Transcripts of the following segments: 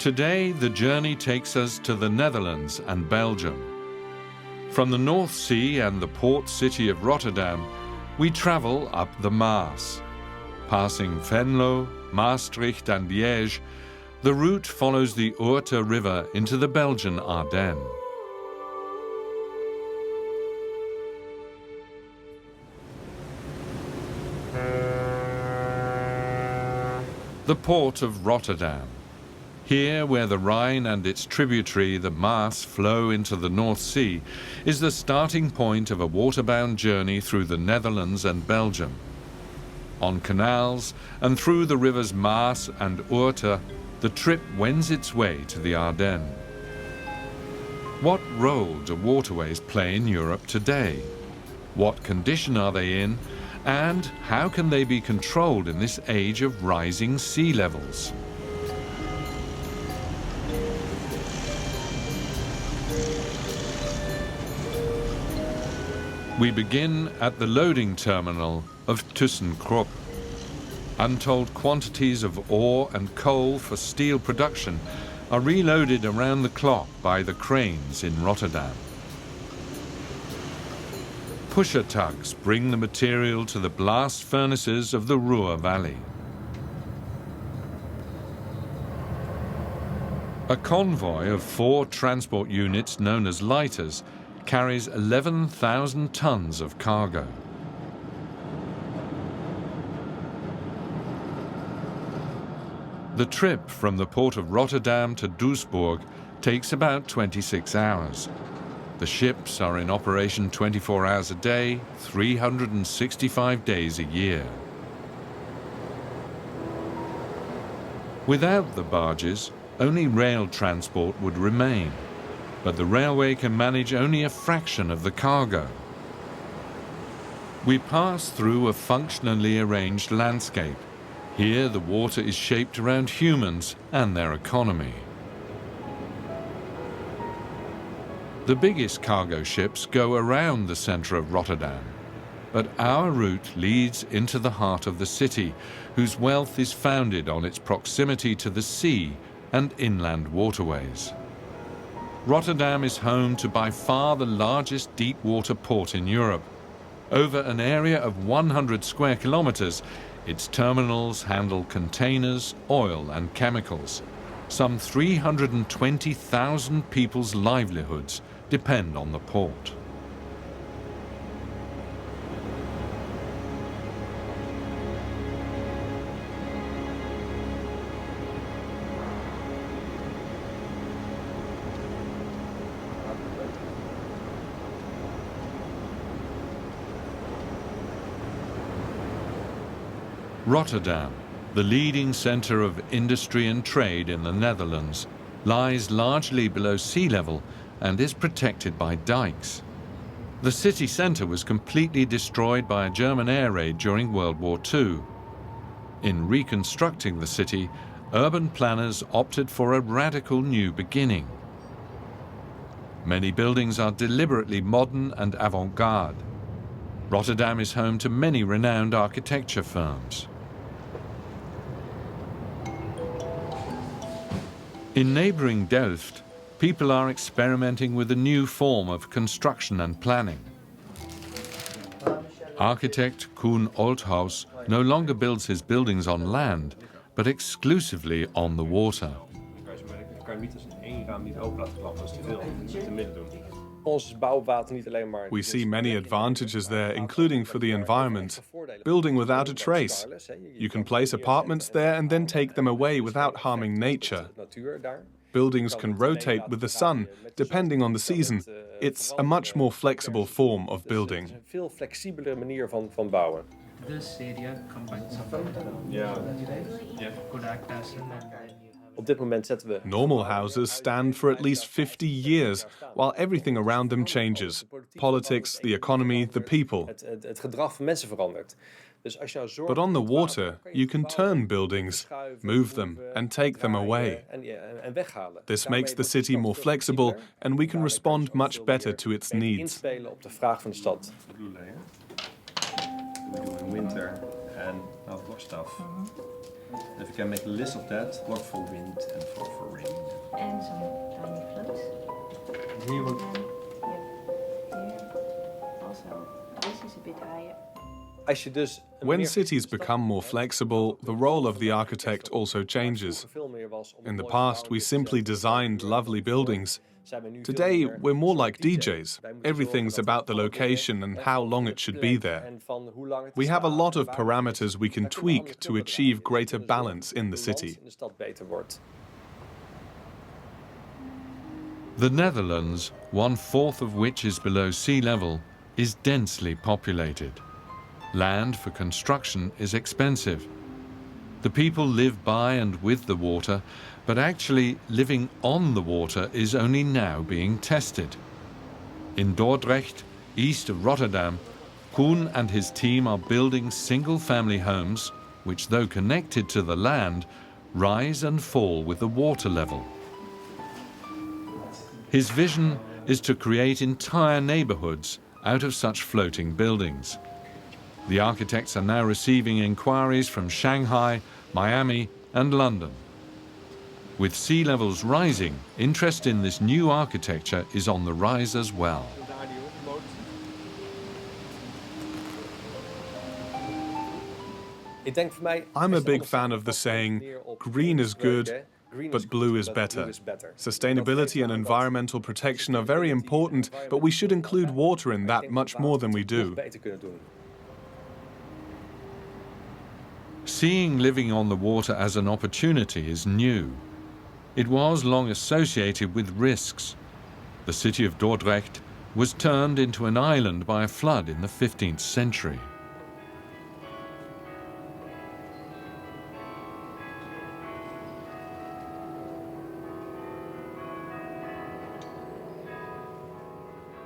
Today, the journey takes us to the Netherlands and Belgium. From the North Sea and the port city of Rotterdam, we travel up the Maas. Passing Venlo, Maastricht and Liège, the route follows the Ourthe river into the Belgian Ardennes. The port of Rotterdam. Here, where the Rhine and its tributary, the Maas, flow into the North Sea, is the starting point of a waterbound journey through the Netherlands and Belgium. On canals and through the rivers Maas and Ourthe, the trip wends its way to the Ardennes. What role do waterways play in Europe today? What condition are they in? And how can they be controlled in this age of rising sea levels? We begin at the loading terminal of ThyssenKrupp. Untold quantities of ore and coal for steel production are reloaded around the clock by the cranes in Rotterdam. Pusher tugs bring the material to the blast furnaces of the Ruhr Valley. A convoy of 4 transport units known as lighters carries 11,000 tons of cargo. The trip from the port of Rotterdam to Duisburg takes about 26 hours. The ships are in operation 24 hours a day, 365 days a year. Without the barges, only rail transport would remain, but the railway can manage only a fraction of the cargo. We pass through a functionally arranged landscape. Here, the water is shaped around humans and their economy. The biggest cargo ships go around the center of Rotterdam, but our route leads into the heart of the city, whose wealth is founded on its proximity to the sea and inland waterways. Rotterdam is home to by far the largest deep-water port in Europe. Over an area of 100 square kilometers, its terminals handle containers, oil and chemicals. Some 320,000 people's livelihoods depend on the port. Rotterdam, the leading center of industry and trade in the Netherlands, lies largely below sea level and is protected by dikes. The city center was completely destroyed by a German air raid during World War II. In reconstructing the city, urban planners opted for a radical new beginning. Many buildings are deliberately modern and avant-garde. Rotterdam is home to many renowned architecture firms. In neighboring Delft, people are experimenting with a new form of construction and planning. Architect Koen Olthuis no longer builds his buildings on land, but exclusively on the water. We see many advantages there, including for the environment. Building without a trace. You can place apartments there and then take them away without harming nature. Buildings can rotate with the sun, depending on the season. It's a much more flexible form of building. Normal houses stand for at least 50 years, while everything around them changes. Politics, the economy, the people. But on the water, you can turn buildings, move them, and take them away. This makes the city more flexible, and we can respond much better to its needs. If you can make a list of that, work for wind and for rain. And some tiny floats. Here we And then, here also, this is a bit higher. When cities become more flexible, the role of the architect also changes. In the past, we simply designed lovely buildings. Today, we're more like DJs. Everything's about the location and how long it should be there. We have a lot of parameters we can tweak to achieve greater balance in the city. The Netherlands, 1/4 of which is below sea level, is densely populated. Land for construction is expensive. The people live by and with the water, but actually living on the water is only now being tested. In Dordrecht, east of Rotterdam, Koen and his team are building single-family homes, which, though connected to the land, rise and fall with the water level. His vision is to create entire neighborhoods out of such floating buildings. The architects are now receiving inquiries from Shanghai, Miami, and London. With sea levels rising, interest in this new architecture is on the rise as well. I'm a big fan of the saying, green is good, but blue is better. Sustainability and environmental protection are very important, but we should include water in that much more than we do. Seeing living on the water as an opportunity is new. It was long associated with risks. The city of Dordrecht was turned into an island by a flood in the 15th century.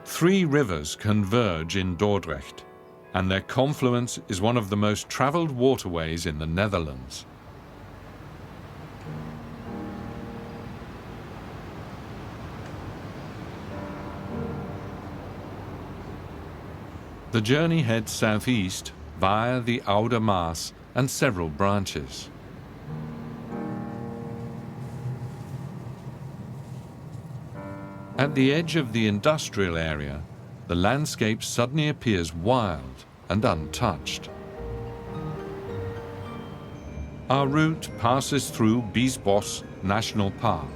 Three rivers converge in Dordrecht, and their confluence is one of the most travelled waterways in the Netherlands. The journey heads southeast via the Oude Maas and several branches. At the edge of the industrial area, the landscape suddenly appears wild and untouched. Our route passes through Biesbosch National Park.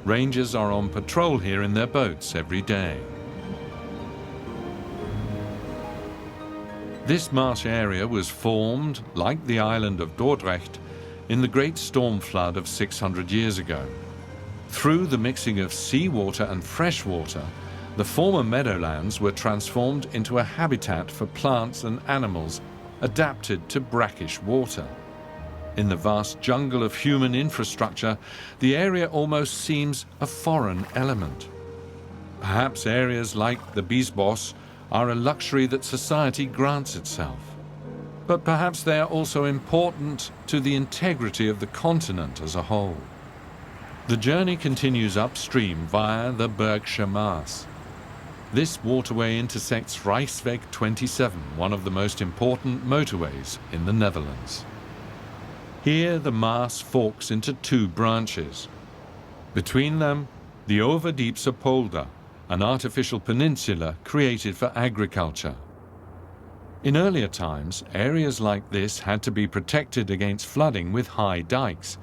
Rangers are on patrol here in their boats every day. This marsh area was formed, like the island of Dordrecht, in the great storm flood of 600 years ago. Through the mixing of seawater and fresh water, the former meadowlands were transformed into a habitat for plants and animals adapted to brackish water. In the vast jungle of human infrastructure, the area almost seems a foreign element. Perhaps areas like the Biesbosch are a luxury that society grants itself. But perhaps they are also important to the integrity of the continent as a whole. The journey continues upstream via the Bergische Maas. This waterway intersects Rijksweg 27, one of the most important motorways in the Netherlands. Here the Maas forks into two branches. Between them, the Overdiepse polder, an artificial peninsula created for agriculture. In earlier times, areas like this had to be protected against flooding with high dikes,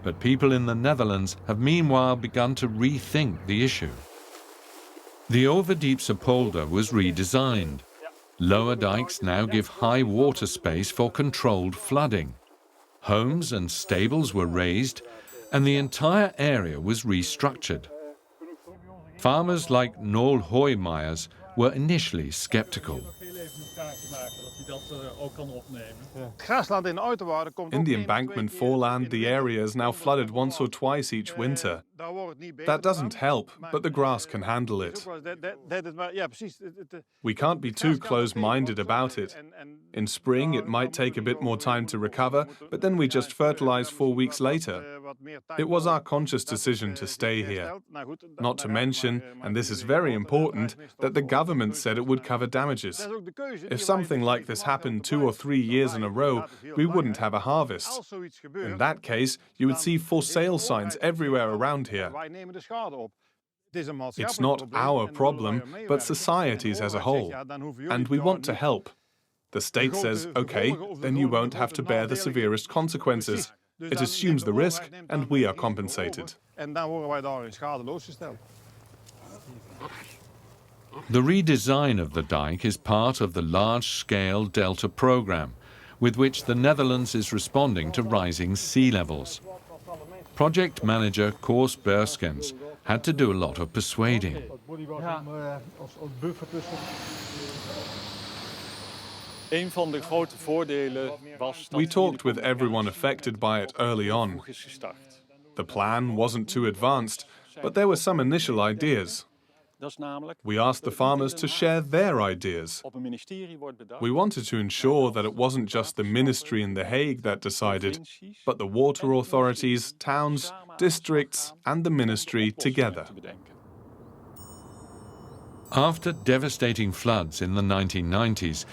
but people in the Netherlands have meanwhile begun to rethink the issue. The Overdiepse polder was redesigned. Lower dikes now give high water space for controlled flooding. Homes and stables were raised, and the entire area was restructured. Farmers like Nol Hooijmaaijers were initially skeptical. In the embankment foreland, the area is now flooded once or twice each winter. That doesn't help, but the grass can handle it. We can't be too close-minded about it. In spring, it might take a bit more time to recover, but then we just fertilize 4 weeks later. It was our conscious decision to stay here. Not to mention, and this is very important, that the government said it would cover damages. If something like this happened 2 or 3 years in a row, we wouldn't have a harvest. In that case, you would see for sale signs everywhere around here. It's not our problem, but society's as a whole. And we want to help. The state says, okay, then you won't have to bear the severest consequences. It assumes the risk, and we are compensated. The redesign of the dike is part of the large-scale Delta program, with which the Netherlands is responding to rising sea levels. Project manager Koos Berskens had to do a lot of persuading. We talked with everyone affected by it early on. The plan wasn't too advanced, but there were some initial ideas. We asked the farmers to share their ideas. We wanted to ensure that it wasn't just the ministry in The Hague that decided, but the water authorities, towns, districts and the ministry together. After devastating floods in the 1990s,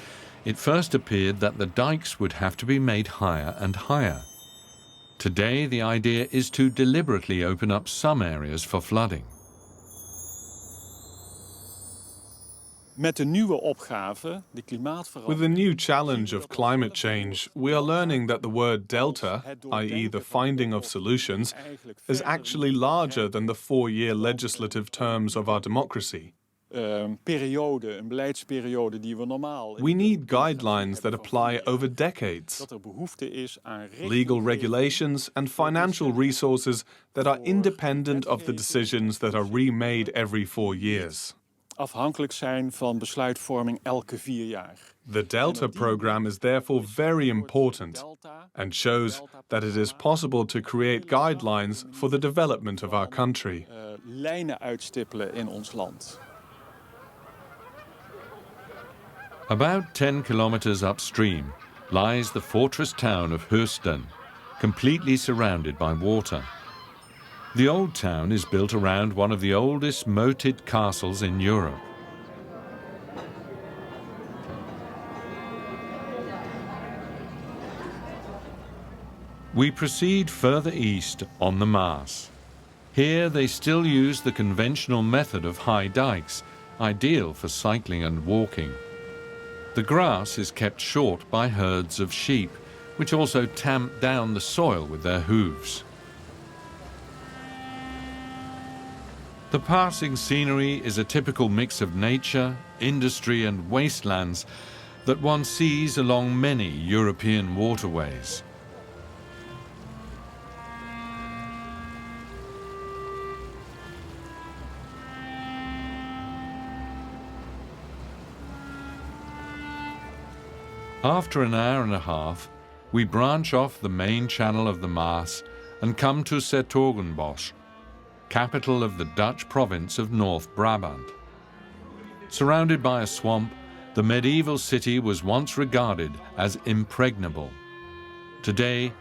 it first appeared that the dikes would have to be made higher and higher. Today, the idea is to deliberately open up some areas for flooding. With the new challenge of climate change, we are learning that the word delta, i.e. the finding of solutions, is actually larger than the 4-year legislative terms of our democracy. We need guidelines that apply over decades, legal regulations and financial resources that are independent of the decisions that are remade every 4 years. The Delta program is therefore very important and shows that it is possible to create guidelines for the development of our country. About 10 kilometers upstream lies the fortress town of Ourthe, completely surrounded by water. The old town is built around one of the oldest moated castles in Europe. We proceed further east on the Maas. Here they still use the conventional method of high dikes, ideal for cycling and walking. The grass is kept short by herds of sheep, which also tamp down the soil with their hooves. The passing scenery is a typical mix of nature, industry and wastelands that one sees along many European waterways. After an hour and a half, we branch off the main channel of the Maas and come to 's-Hertogenbosch, capital of the Dutch province of North Brabant. Surrounded by a swamp, the medieval city was once regarded as impregnable. Today,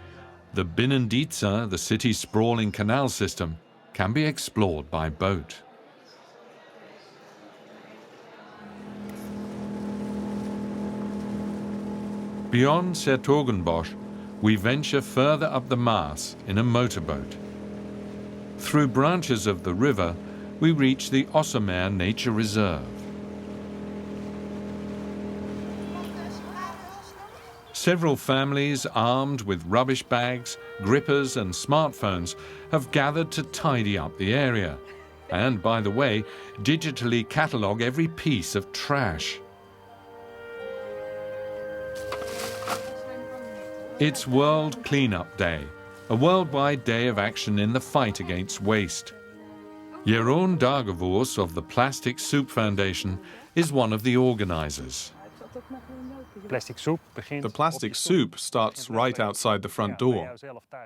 the Binnendietze, the city's sprawling canal system, can be explored by boat. Beyond 's-Hertogenbosch, we venture further up the Maas in a motorboat. Through branches of the river, we reach the Ossemeer Nature Reserve. Several families armed with rubbish bags, grippers and smartphones have gathered to tidy up the area. And, by the way, digitally catalogue every piece of trash. It's World Cleanup Day, a worldwide day of action in the fight against waste. Jeroen Dagevoors of the Plastic Soup Foundation is one of the organizers. The plastic soup starts right outside the front door,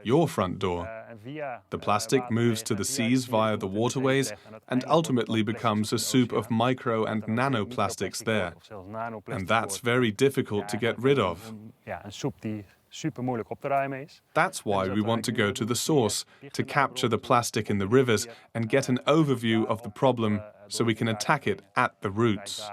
your front door. The plastic moves to the seas via the waterways and ultimately becomes a soup of micro and nanoplastics there. And that's very difficult to get rid of. That's why we want to go to the source, to capture the plastic in the rivers and get an overview of the problem so we can attack it at the roots.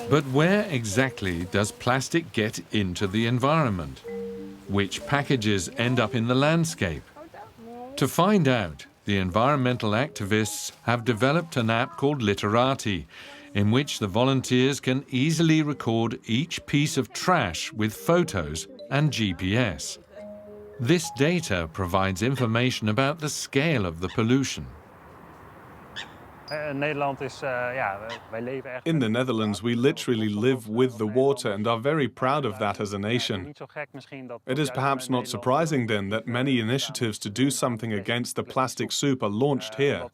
But where exactly does plastic get into the environment? Which packages end up in the landscape? To find out, the environmental activists have developed an app called Literati, in which the volunteers can easily record each piece of trash with photos and GPS. This data provides information about the scale of the pollution. In the Netherlands, we literally live with the water and are very proud of that as a nation. It is perhaps not surprising then that many initiatives to do something against the plastic soup are launched here.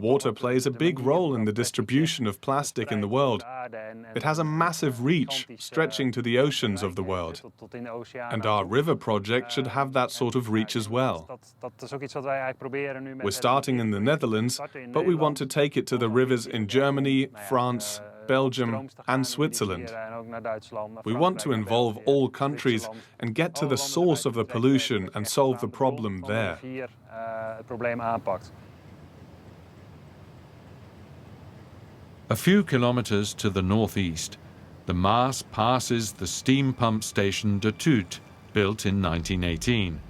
Water plays a big role in the distribution of plastic in the world. It has a massive reach, stretching to the oceans of the world. And our river project should have that sort of reach as well. We're starting in the Netherlands, but we want to take it to the rivers in Germany, France, Belgium and Switzerland. We want to involve all countries and get to the source of the pollution and solve the problem there. A few kilometers to the northeast, the Maas passes the steam pump station de Tuut, built in 1918.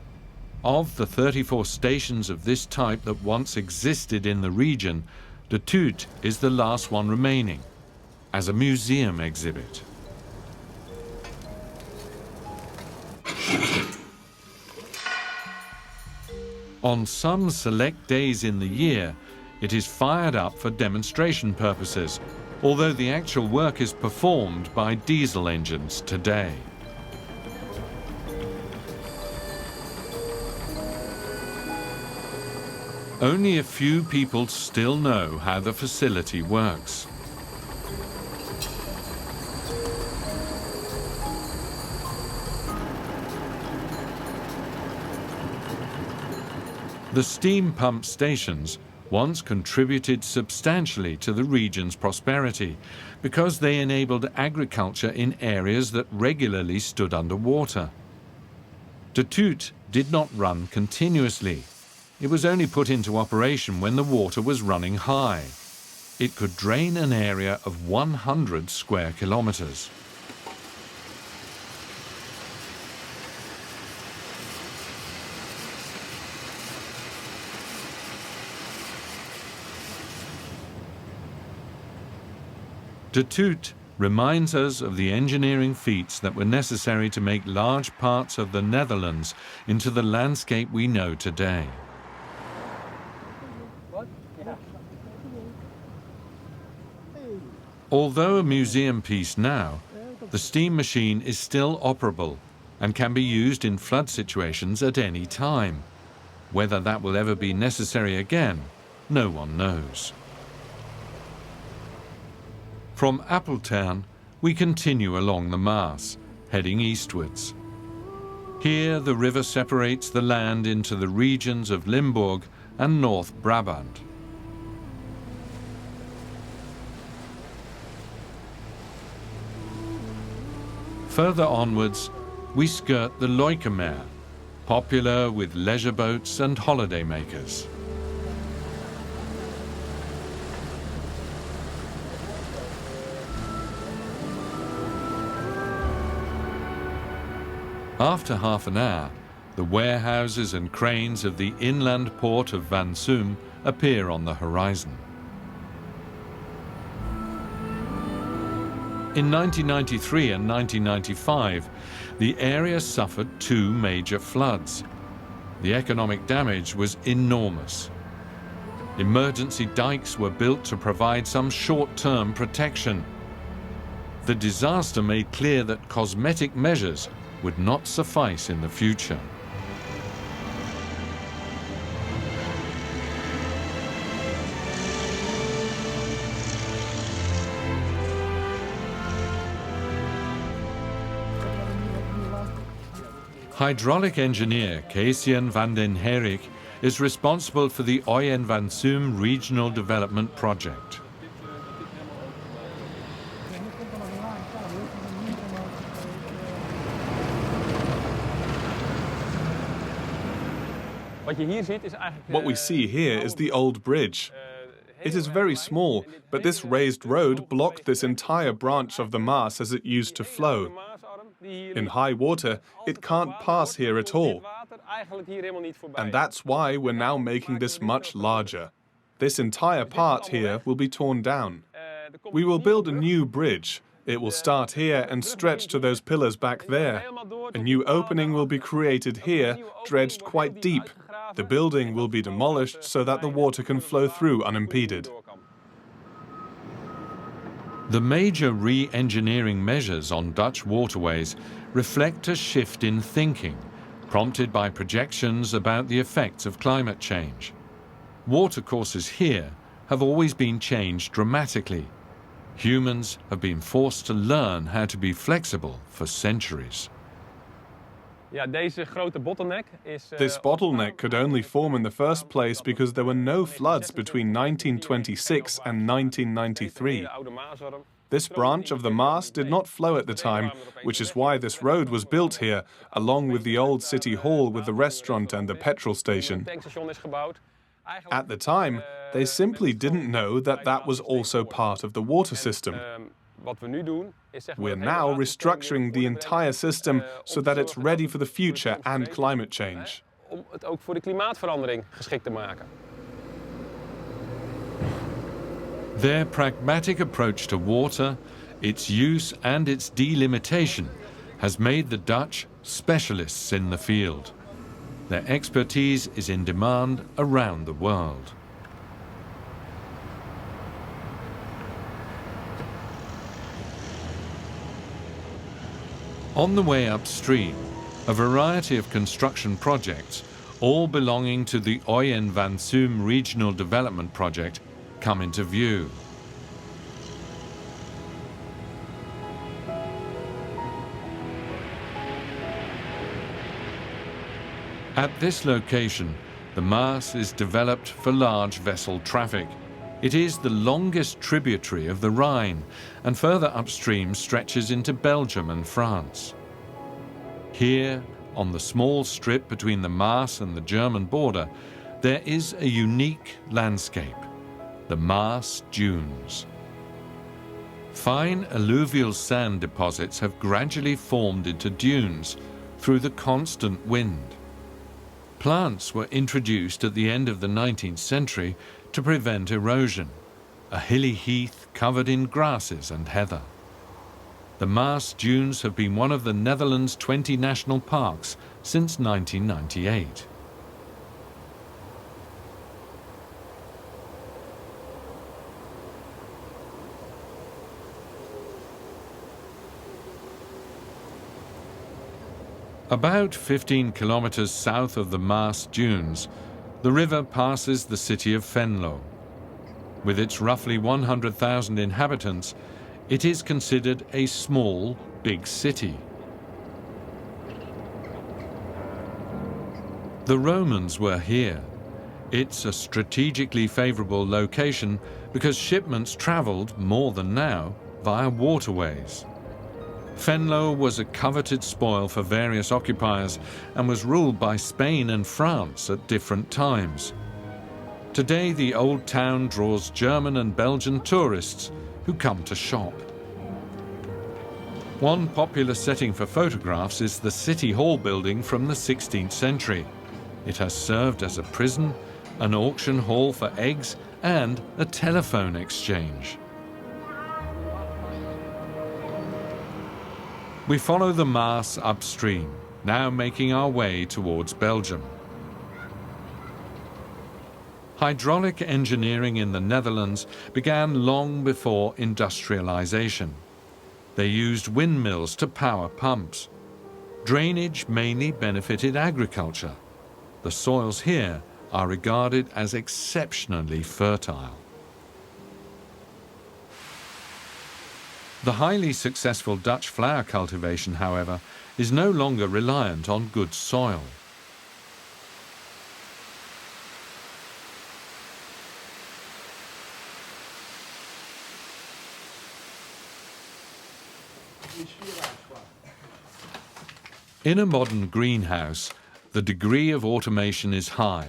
Of the 34 stations of this type that once existed in the region, de Tuut is the last one remaining, as a museum exhibit. On some select days in the year, it is fired up for demonstration purposes, although the actual work is performed by diesel engines today. Only a few people still know how the facility works. The steam pump stations once contributed substantially to the region's prosperity because they enabled agriculture in areas that regularly stood underwater. De Tuut did not run continuously. It was only put into operation when the water was running high. It could drain an area of 100 square kilometers. De Tuut reminds us of the engineering feats that were necessary to make large parts of the Netherlands into the landscape we know today. Although a museum piece now, the steam machine is still operable and can be used in flood situations at any time. Whether that will ever be necessary again, no one knows. From Appeltern, we continue along the Maas, heading eastwards. Here, the river separates the land into the regions of Limburg and North Brabant. Further onwards, we skirt the Leukemeer, popular with leisure boats and holidaymakers. After half an hour, the warehouses and cranes of the inland port of Wanssum appear on the horizon. In 1993 and 1995, the area suffered two major floods. The economic damage was enormous. Emergency dikes were built to provide some short-term protection. The disaster made clear that cosmetic measures would not suffice in the future. Hydraulic engineer Keesjan van den Herik is responsible for the Oojen-Wanssum Regional Development Project. What we see here is the old bridge. It is very small, but this raised road blocked this entire branch of the Maas as it used to flow. In high water, it can't pass here at all. And that's why we're now making this much larger. This entire part here will be torn down. We will build a new bridge. It will start here and stretch to those pillars back there. A new opening will be created here, dredged quite deep. The building will be demolished so that the water can flow through unimpeded. The major re-engineering measures on Dutch waterways reflect a shift in thinking, prompted by projections about the effects of climate change. Watercourses here have always been changed dramatically. Humans have been forced to learn how to be flexible for centuries. This bottleneck could only form in the first place because there were no floods between 1926 and 1993. This branch of the Maas did not flow at the time, which is why this road was built here, along with the old city hall with the restaurant and the petrol station. At the time, they simply didn't know that that was also part of the water system. We're now restructuring the entire system so that it's ready for the future and climate change. Their pragmatic approach to water, its use and its delimitation has made the Dutch specialists in the field. Their expertise is in demand around the world. On the way upstream, a variety of construction projects, all belonging to the Oojen-Wanssum Regional Development Project, come into view. At this location, the Maas is developed for large vessel traffic. It is the longest tributary of the Rhine and further upstream stretches into Belgium and France. Here, on the small strip between the Maas and the German border, there is a unique landscape, the Maas Dunes. Fine alluvial sand deposits have gradually formed into dunes through the constant wind. Plants were introduced at the end of the 19th century to prevent erosion, a hilly heath covered in grasses and heather. The Maas Dunes have been one of the Netherlands' 20 national parks since 1998. About 15 kilometers south of the Maas Dunes, the river passes the city of Venlo. With its roughly 100,000 inhabitants, it is considered a small, big city. The Romans were here. It's a strategically favorable location because shipments traveled, more than now, via waterways. Venlo was a coveted spoil for various occupiers and was ruled by Spain and France at different times. Today, the old town draws German and Belgian tourists who come to shop. One popular setting for photographs is the City Hall building from the 16th century. It has served as a prison, an auction hall for eggs, and a telephone exchange. We follow the Maas upstream, now making our way towards Belgium. Hydraulic engineering in the Netherlands began long before industrialization. They used windmills to power pumps. Drainage mainly benefited agriculture. The soils here are regarded as exceptionally fertile. The highly successful Dutch flower cultivation, however, is no longer reliant on good soil. In a modern greenhouse, the degree of automation is high.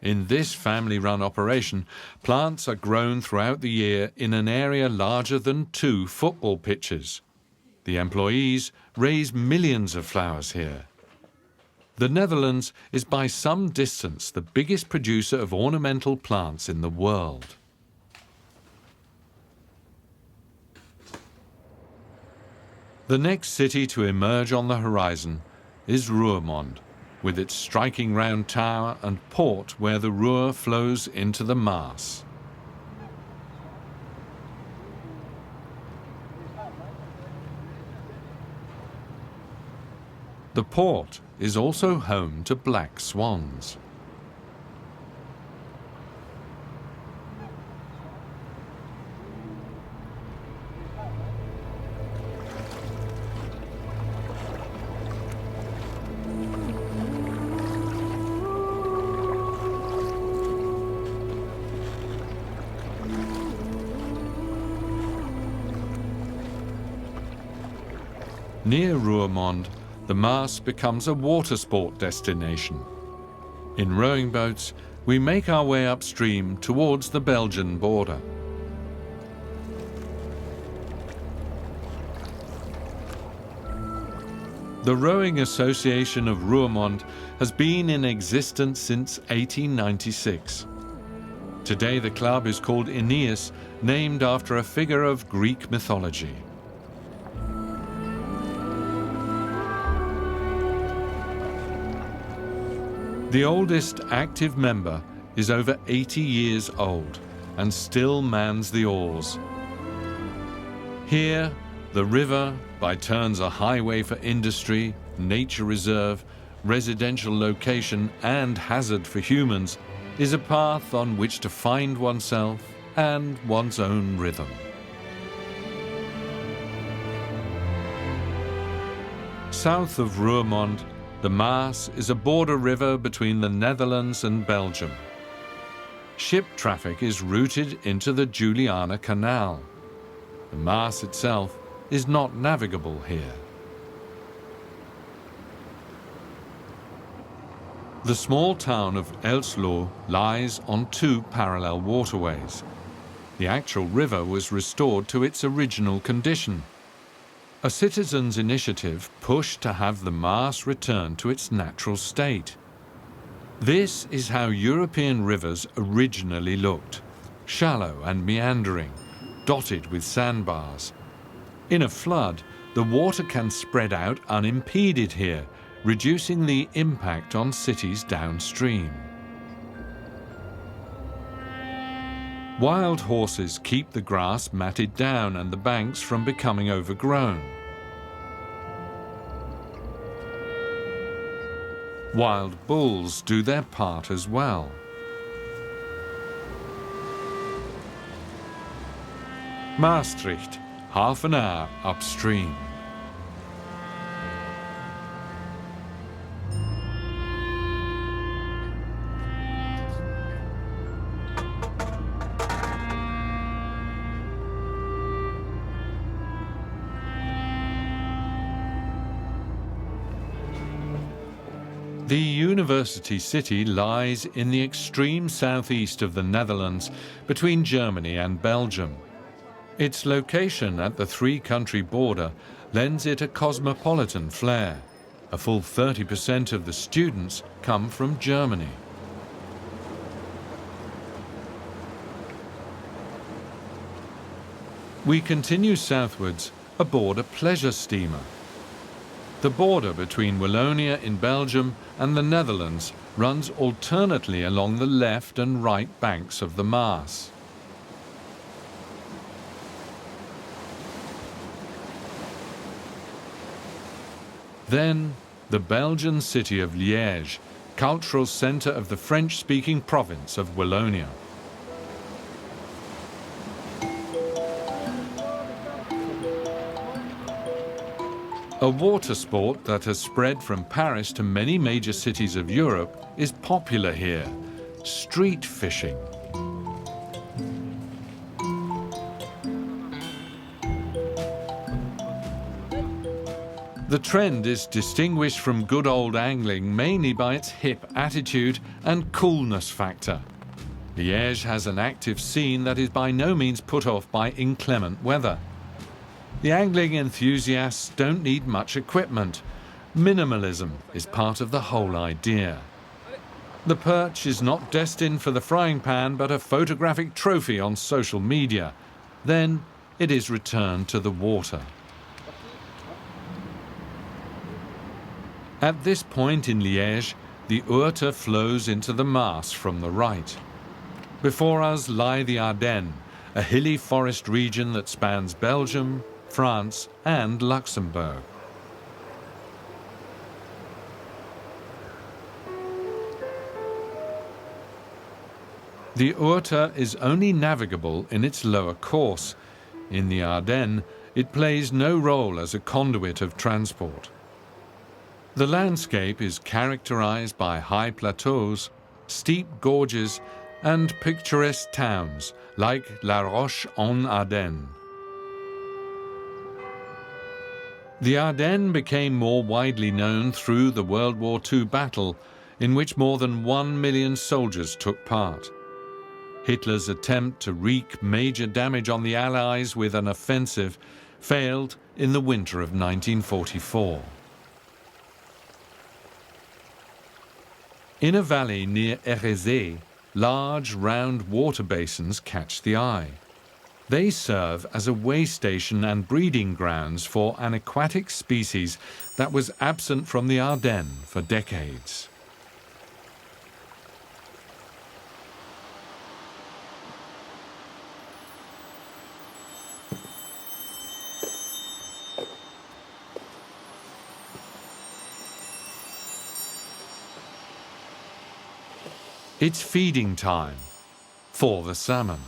In this family-run operation, plants are grown throughout the year in an area larger than 2 football pitches. The employees raise millions of flowers here. The Netherlands is by some distance the biggest producer of ornamental plants in the world. The next city to emerge on the horizon is Roermond, with its striking round tower and port where the Ruhr flows into the Maas. The port is also home to black swans. Near Roermond, the Maas becomes a water sport destination. In rowing boats, we make our way upstream towards the Belgian border. The Rowing Association of Roermond has been in existence since 1896. Today the club is called Aeneas, named after a figure of Greek mythology. The oldest active member is over 80 years old and still mans the oars. Here, the river, by turns a highway for industry, nature reserve, residential location and hazard for humans, is a path on which to find oneself and one's own rhythm. South of Roermond, the Maas is a border river between the Netherlands and Belgium. Ship traffic is routed into the Juliana Canal. The Maas itself is not navigable here. The small town of Elslo lies on 2 parallel waterways. The actual river was restored to its original condition. A citizens' initiative pushed to have the Maas return to its natural state. This is how European rivers originally looked: shallow and meandering, dotted with sandbars. In a flood, the water can spread out unimpeded here, reducing the impact on cities downstream. Wild horses keep the grass matted down and the banks from becoming overgrown. Wild bulls do their part as well. Maastricht, half an hour upstream. The university city lies in the extreme southeast of the Netherlands, between Germany and Belgium. Its location at the 3-country border lends it a cosmopolitan flair. A full 30% of the students come from Germany. We continue southwards aboard a pleasure steamer. The border between Wallonia in Belgium and the Netherlands runs alternately along the left and right banks of the Maas. Then, the Belgian city of Liège, cultural centre of the French-speaking province of Wallonia. A water sport that has spread from Paris to many major cities of Europe is popular here: street fishing. The trend is distinguished from good old angling mainly by its hip attitude and coolness factor. Liège has an active scene that is by no means put off by inclement weather. The angling enthusiasts don't need much equipment. Minimalism is part of the whole idea. The perch is not destined for the frying pan, but a photographic trophy on social media. Then it is returned to the water. At this point in Liège, the Ourthe flows into the Maas from the right. Before us lie the Ardennes, a hilly forest region that spans Belgium, France and Luxembourg. The Ourthe is only navigable in its lower course. In the Ardennes, it plays no role as a conduit of transport. The landscape is characterized by high plateaus, steep gorges and picturesque towns like La Roche-en-Ardenne. The Ardennes became more widely known through the World War II battle, in which more than 1 million soldiers took part. Hitler's attempt to wreak major damage on the Allies with an offensive failed in the winter of 1944. In a valley near Érezé, large round water basins catch the eye. They serve as a way station and breeding grounds for an aquatic species that was absent from the Ardennes for decades. It's feeding time for the salmon.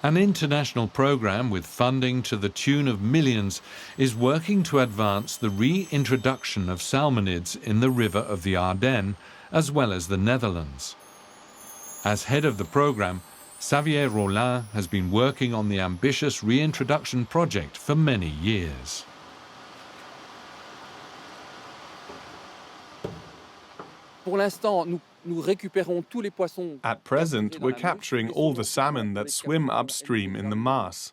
An international program with funding to the tune of millions is working to advance the reintroduction of salmonids in the river of the Ardennes, as well as the Netherlands. As head of the program, Xavier Rollin has been working on the ambitious reintroduction project for many years. At present, we're capturing all the salmon that swim upstream in the Maas.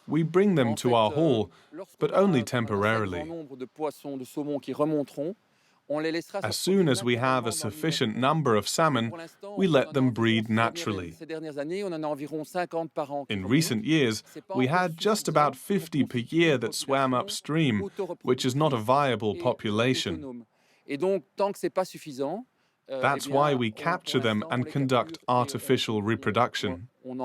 We bring them to our hall, but only temporarily. As soon as we have a sufficient number of salmon, we let them breed naturally. In recent years, we had just about 50 per year that swam upstream, which is not a viable population. That's why we capture them and conduct artificial reproduction. We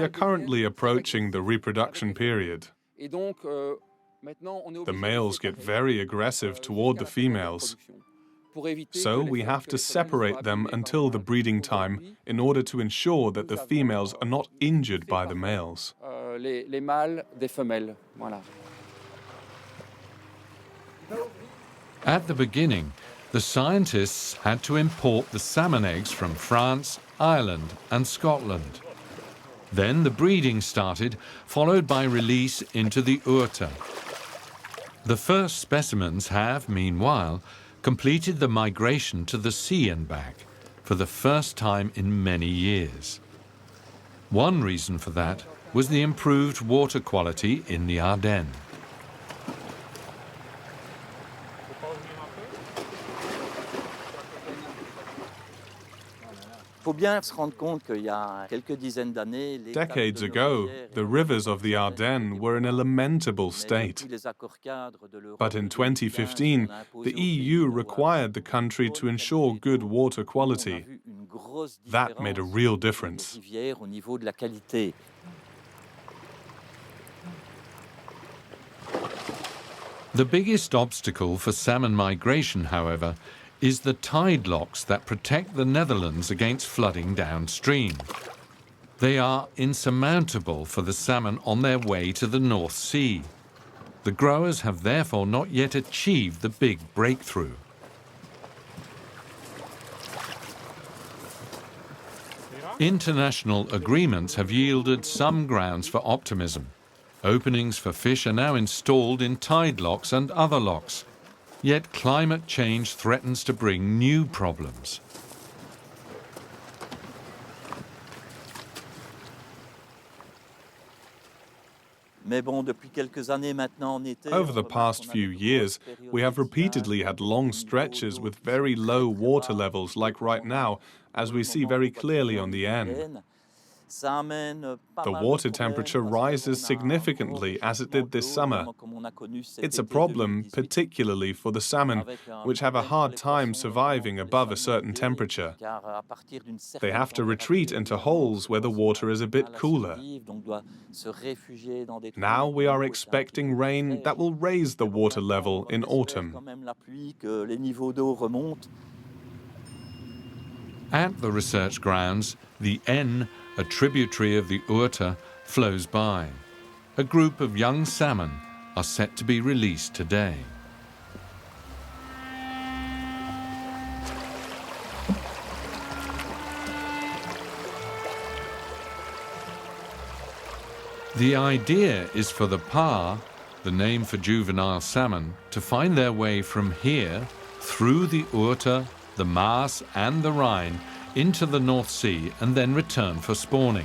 are currently approaching the reproduction period. The males get very aggressive toward the females. So we have to separate them until the breeding time in order to ensure that the females are not injured by the males. At the beginning, the scientists had to import the salmon eggs from France, Ireland and Scotland. Then the breeding started, followed by release into the Ourthe. The first specimens have, meanwhile, completed the migration to the sea and back for the first time in many years. One reason for that was the improved water quality in the Ardennes. Decades ago, the rivers of the Ardennes were in a lamentable state. But in 2015, the EU required the country to ensure good water quality. That made a real difference. The biggest obstacle for salmon migration, however, is the tide locks that protect the Netherlands against flooding downstream. They are insurmountable for the salmon on their way to the North Sea. The growers have therefore not yet achieved the big breakthrough. International agreements have yielded some grounds for optimism. Openings for fish are now installed in tide locks and other locks. Yet climate change threatens to bring new problems. Over the past few years, we have repeatedly had long stretches with very low water levels, like right now, as we see very clearly on the Aisne. The water temperature rises significantly, as it did this summer. It's a problem, particularly for the salmon, which have a hard time surviving above a certain temperature. They have to retreat into holes where the water is a bit cooler. Now we are expecting rain that will raise the water level in autumn. At the research grounds, the Aisne, a tributary of the Ourthe, flows by. A group of young salmon are set to be released today. The idea is for the paar, the name for juvenile salmon, to find their way from here, through the Ourthe, the Maas and the Rhine, into the North Sea and then return for spawning.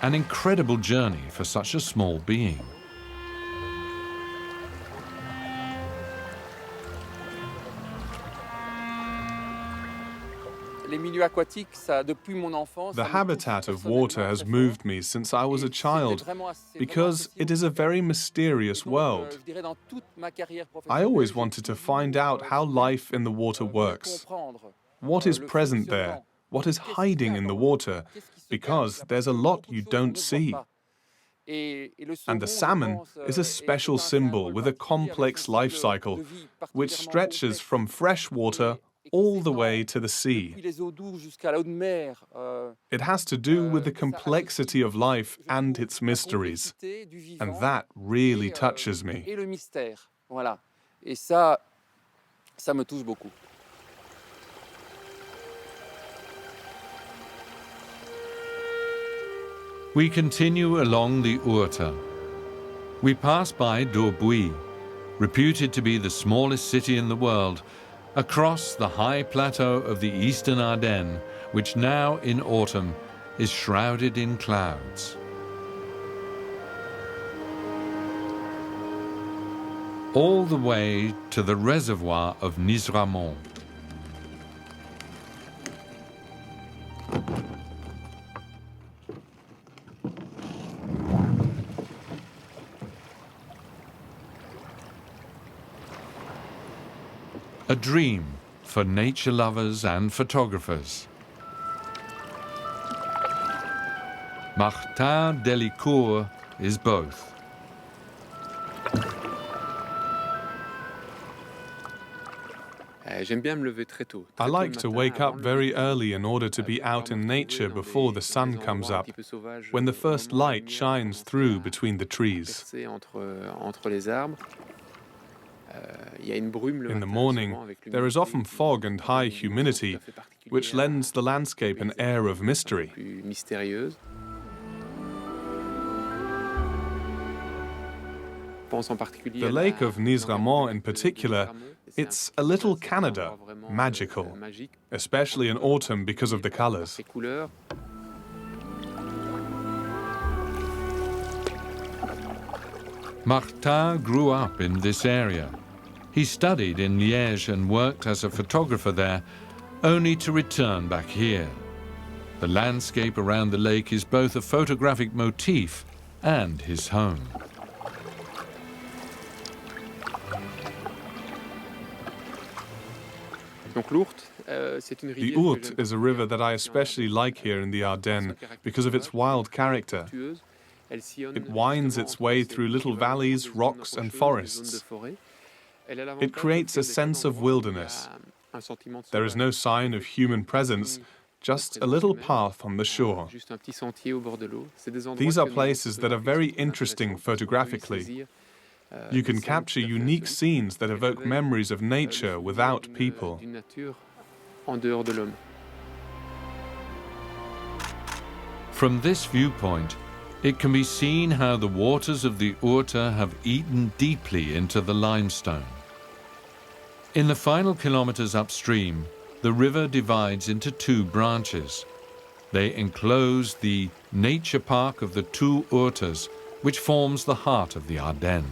An incredible journey for such a small being. The habitat of water has moved me since I was a child because it is a very mysterious world. I always wanted to find out how life in the water works. What is present there? What is hiding in the water? Because there's a lot you don't see. And the salmon is a special symbol with a complex life cycle, which stretches from fresh water all the way to the sea. It has to do with the complexity of life and its mysteries. And that really touches me. We continue along the Ourthe. We pass by Doorbuie, reputed to be the smallest city in the world, across the high plateau of the eastern Ardennes, which now in autumn is shrouded in clouds. All the way to the reservoir of Nisramont. A dream for nature lovers and photographers. Martin Delicourt is both. I like to wake up very early in order to be out in nature before the sun comes up, when the first light shines through between the trees. In the morning, there is often fog and high humidity, which lends the landscape an air of mystery. The lake of Nisramont in particular, it's a little Canada, magical, especially in autumn because of the colors. Martin grew up in this area. He studied in Liège and worked as a photographer there, only to return back here. The landscape around the lake is both a photographic motif and his home. The Ourthe is a river that I especially like here in the Ardennes because of its wild character. It winds its way through little valleys, rocks and forests. It creates a sense of wilderness. There is no sign of human presence, just a little path on the shore. These are places that are very interesting photographically. You can capture unique scenes that evoke memories of nature without people. From this viewpoint, it can be seen how the waters of the Ourthe have eaten deeply into the limestone. In the final kilometers upstream, the river divides into two branches. They enclose the nature park of the two Ourthes, which forms the heart of the Ardennes.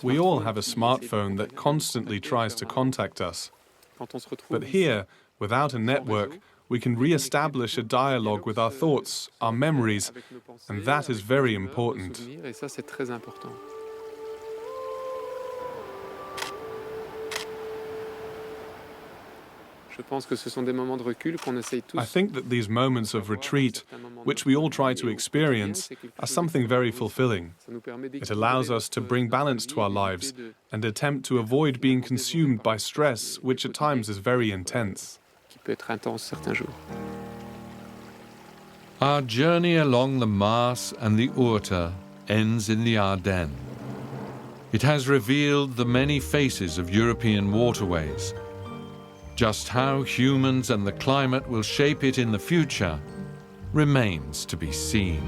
We all have a smartphone that constantly tries to contact us. But here, without a network, we can re-establish a dialogue with our thoughts, our memories, and that is very important. I think that these moments of retreat, which we all try to experience, are something very fulfilling. It allows us to bring balance to our lives and attempt to avoid being consumed by stress, which at times is very intense. Our journey along the Maas and the Ourthe ends in the Ardennes. It has revealed the many faces of European waterways. Just how humans and the climate will shape it in the future remains to be seen.